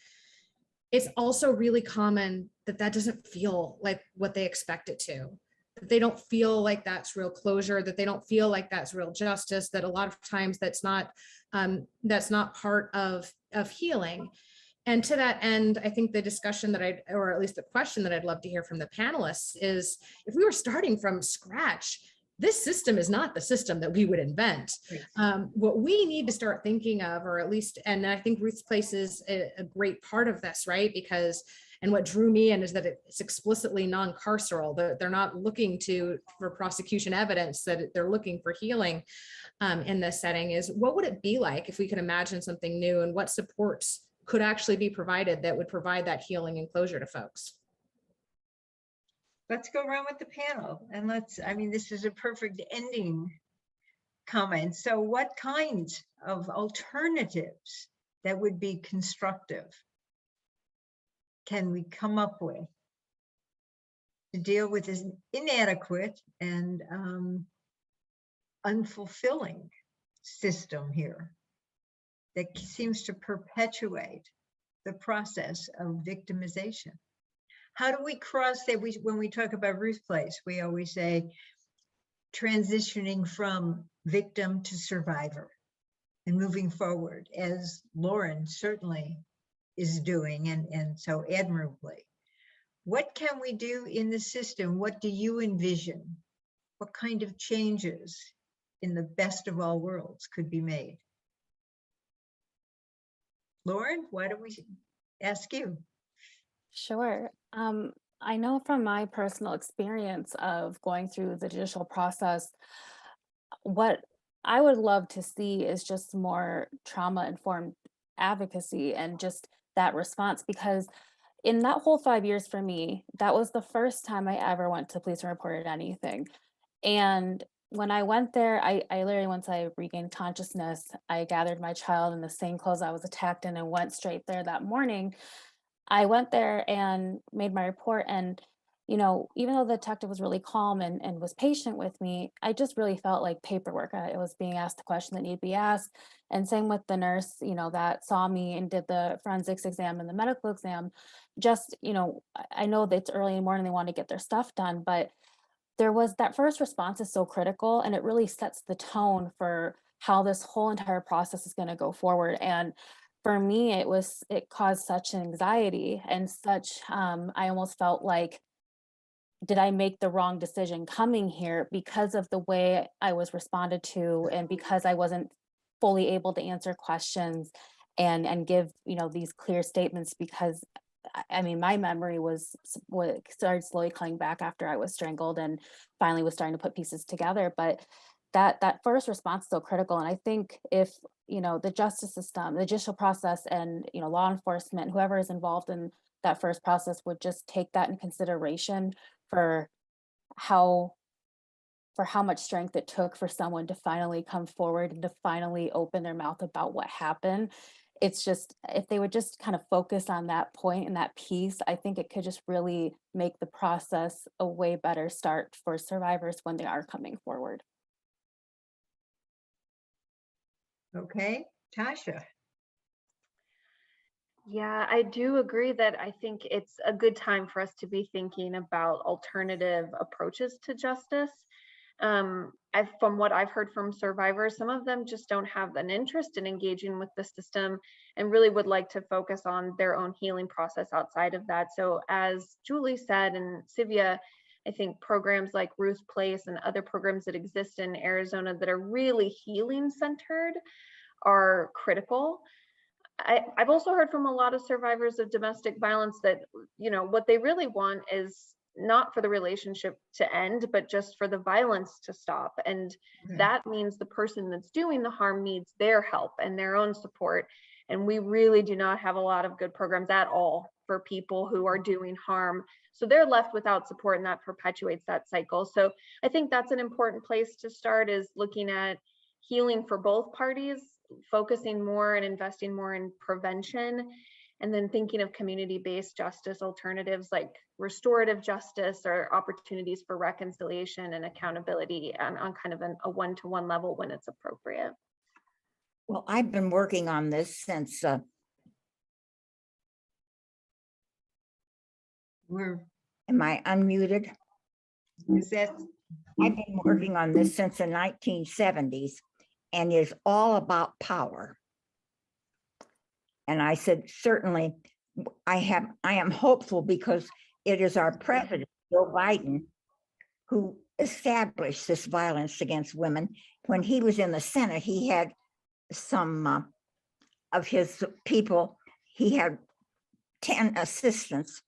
It's also really common that that doesn't feel like what they expect it to, that they don't feel like that's real closure, that they don't feel like that's real justice, that a lot of times that's not part of healing. And to that end, I think the discussion or at least the question that I'd love to hear from the panelists is, if we were starting from scratch, this system is not the system that we would invent. What we need to start thinking of, or at least, and I think Ruth's Place is a great part of this, right? Because, and what drew me in is that it's explicitly non-carceral. They're not looking for prosecution evidence, that they're looking for healing in this setting. Is what would it be like if we could imagine something new, and what supports could actually be provided that would provide that healing and closure to folks? Let's go around with the panel and this is a perfect ending comment. So what kinds of alternatives that would be constructive can we come up with to deal with this inadequate and unfulfilling system here that seems to perpetuate the process of victimization? How do we cross that? When we talk about Ruth's Place, we always say transitioning from victim to survivor and moving forward, as Lauren certainly is doing, and so admirably. What can we do in the system? What do you envision? What kind of changes in the best of all worlds could be made? Lauren, why don't we ask you? Sure. I know from my personal experience of going through the judicial process, what I would love to see is just more trauma-informed advocacy and just that response, because in that whole 5 years for me, that was the first time I ever went to police and reported anything. And when I went there, I literally, once I regained consciousness, I gathered my child in the same clothes I was attacked in and went straight there that morning. I went there and made my report, and even though the detective was really calm and was patient with me, I just really felt like paperwork. I was being asked the question that needed to be asked, and same with the nurse, that saw me and did the forensics exam and the medical exam. Just, I know that it's early in the morning, they want to get their stuff done, but there was that first response is so critical, and it really sets the tone for how this whole entire process is going to go forward. And for me, it caused such anxiety and such, I almost felt like, did I make the wrong decision coming here because of the way I was responded to, and because I wasn't fully able to answer questions and give, these clear statements? Because my memory was started slowly coming back after I was strangled and finally was starting to put pieces together. But that first response is so critical. And I think if, the justice system, the judicial process, and, law enforcement, whoever is involved in that first process would just take that in consideration for how much strength it took for someone to finally come forward and to finally open their mouth about what happened. It's just, if they would just kind of focus on that point and that piece, I think it could just really make the process a way better start for survivors when they are coming forward. Okay, Tasha. Yeah, I do agree that I think it's a good time for us to be thinking about alternative approaches to justice. From what I've heard from survivors, some of them just don't have an interest in engaging with the system and really would like to focus on their own healing process outside of that. So as Julie said, and Sivia, I think programs like Ruth's Place and other programs that exist in Arizona that are really healing centered are critical. I've also heard from a lot of survivors of domestic violence that, what they really want is not for the relationship to end, but just for the violence to stop. And that means the person that's doing the harm needs their help and their own support. And we really do not have a lot of good programs at all for people who are doing harm. So they're left without support, and that perpetuates that cycle. So I think that's an important place to start, is looking at healing for both parties, focusing more and investing more in prevention, and then thinking of community-based justice alternatives like restorative justice or opportunities for reconciliation and accountability on kind of a one-to-one level when it's appropriate. Well, I've been working on this since am I unmuted? Is that, I've been working on this since the 1970s, and is all about power. And I said, certainly, I am hopeful, because it is our president, Joe Biden, who established this violence against women. When he was in the Senate, he had some of his people, he had 10 assistants,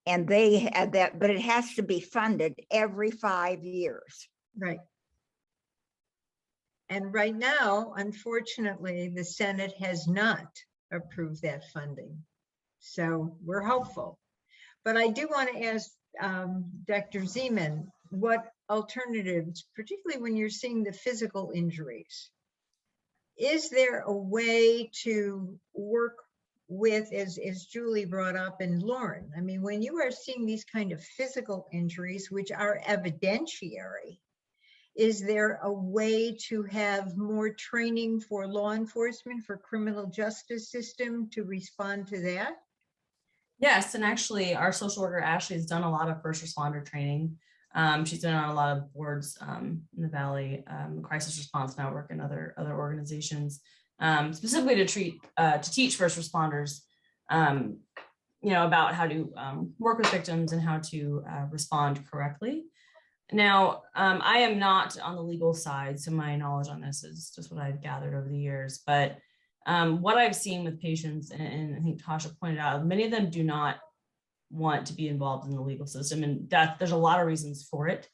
and they had that, but it has to be funded every 5 years. right. And right now, unfortunately, the Senate has not approved that funding. So we're hopeful. But I do want to ask Dr. Zeman, what alternatives, particularly when you're seeing the physical injuries, is there a way to work with, as Julie brought up and Lauren, I mean, when you are seeing these kind of physical injuries, which are evidentiary, is there a way to have more training for law enforcement, for criminal justice system to respond to that? Yes, and actually our social worker Ashley has done a lot of first responder training. She's been on a lot of boards in the Valley, Crisis Response Network, and other organizations, specifically to teach first responders, about how to work with victims and how to respond correctly. Now, I am not on the legal side, so my knowledge on this is just what I've gathered over the years. But what I've seen with patients, and I think Tasha pointed out, many of them do not want to be involved in the legal system, and that there's a lot of reasons for it.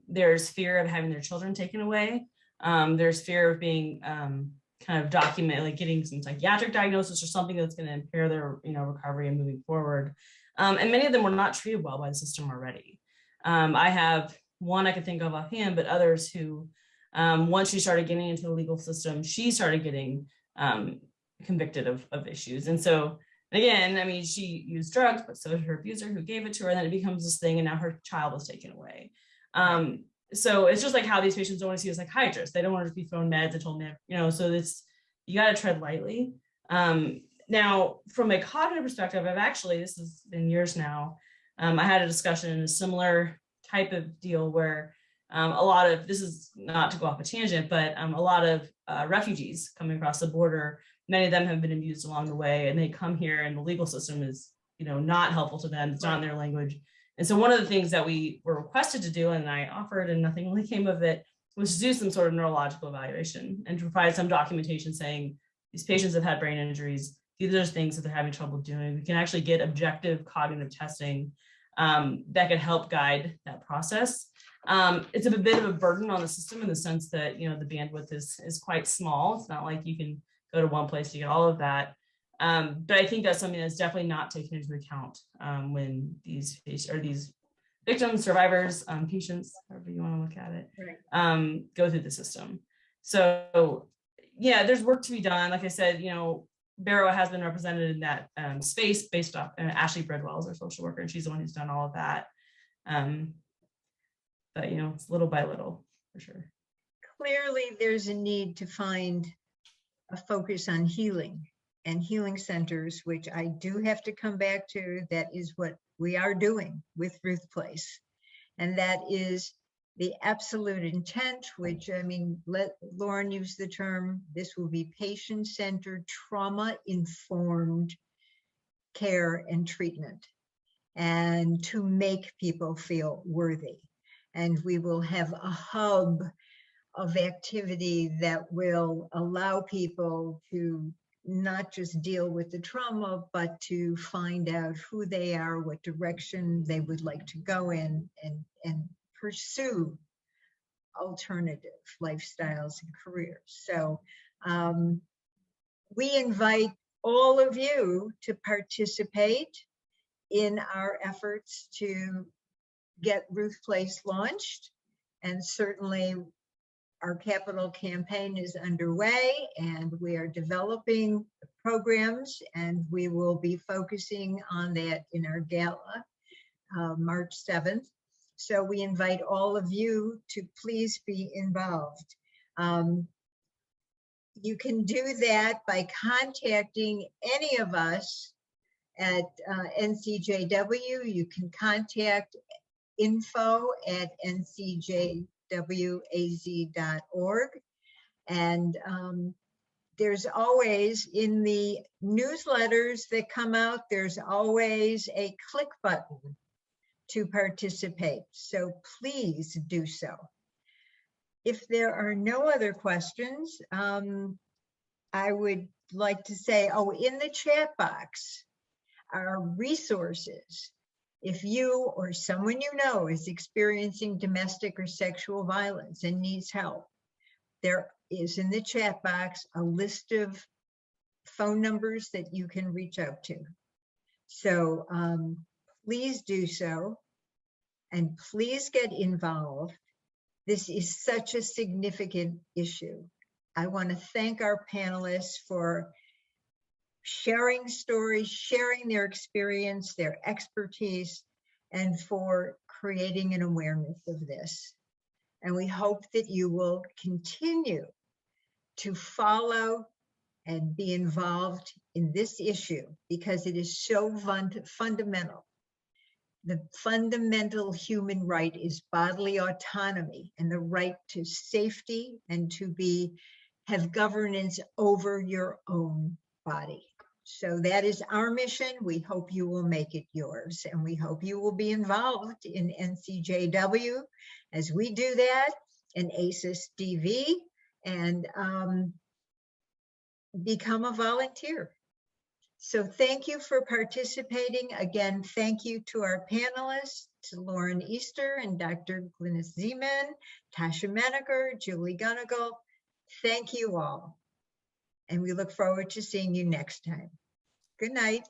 There's fear of having their children taken away. There's fear of being kind of documented, like getting some psychiatric diagnosis or something that's going to impair their recovery and moving forward. And many of them were not treated well by the system already. I have one I can think of offhand, but others who, once she started getting into the legal system, she started getting convicted of issues. And so, again, I mean, she used drugs, but so did her abuser who gave it to her, and then it becomes this thing, and now her child was taken away. So it's just like how these patients don't want to see a psychiatrist. They don't want to be thrown meds and told me, so it's, you got to tread lightly. Now, from a cognitive perspective, this has been years now, I had a discussion in a similar type of deal where a lot of, this is not to go off a tangent, but a lot of refugees coming across the border, many of them have been abused along the way, and they come here and the legal system is, not helpful to them. It's not in their language. And so one of the things that we were requested to do, and I offered and nothing really came of it, was to do some sort of neurological evaluation and to provide some documentation saying these patients have had brain injuries. These are things that they're having trouble doing. We can actually get objective cognitive testing that could help guide that process. It's a bit of a burden on the system in the sense that, the bandwidth is quite small. It's not like you can go to one place to get all of that. But I think that's something that's definitely not taken into account when these victims, survivors, patients, however you want to look at it, Right. go through the system. So yeah, there's work to be done. Like I said, Barrow has been represented in that space based off Ashley Bridwell is our social worker, and she's the one who's done all of that. But it's little by little for sure. Clearly, there's a need to find a focus on healing and healing centers, which I do have to come back to. That is what we are doing with Ruth Place. And that is the absolute intent, which, I mean, let Lauren use the term, this will be patient-centered, trauma-informed care and treatment, and to make people feel worthy. And we will have a hub of activity that will allow people to not just deal with the trauma, but to find out who they are, what direction they would like to go in, and pursue alternative lifestyles and careers. So we invite all of you to participate in our efforts to get Ruth Place launched. And certainly our capital campaign is underway and we are developing programs, and we will be focusing on that in our gala, March 7th. So we invite all of you to please be involved. You can do that by contacting any of us at NCJW. You can contact info@ncjwaz.org. And there's always, in the newsletters that come out, there's always a click button to participate. So please do so. If there are no other questions, I would like to say, in the chat box are resources. If you or someone you know is experiencing domestic or sexual violence and needs help, there is in the chat box a list of phone numbers that you can reach out to. So please do so, and please get involved. This is such a significant issue. I want to thank our panelists for sharing stories, sharing their experience, their expertise, and for creating an awareness of this. And we hope that you will continue to follow and be involved in this issue, because it is so fundamental. The fundamental human right is bodily autonomy and the right to safety and to have governance over your own body. So that is our mission. We hope you will make it yours, and we hope you will be involved in NCJW as we do that, in ACES DV, and become a volunteer. So thank you for participating. Again, thank you to our panelists, to Lauren Easter and Dr. Glynis Zeman, Tasha Menaker, Julie Gunnigal. Thank you all. And we look forward to seeing you next time. Good night.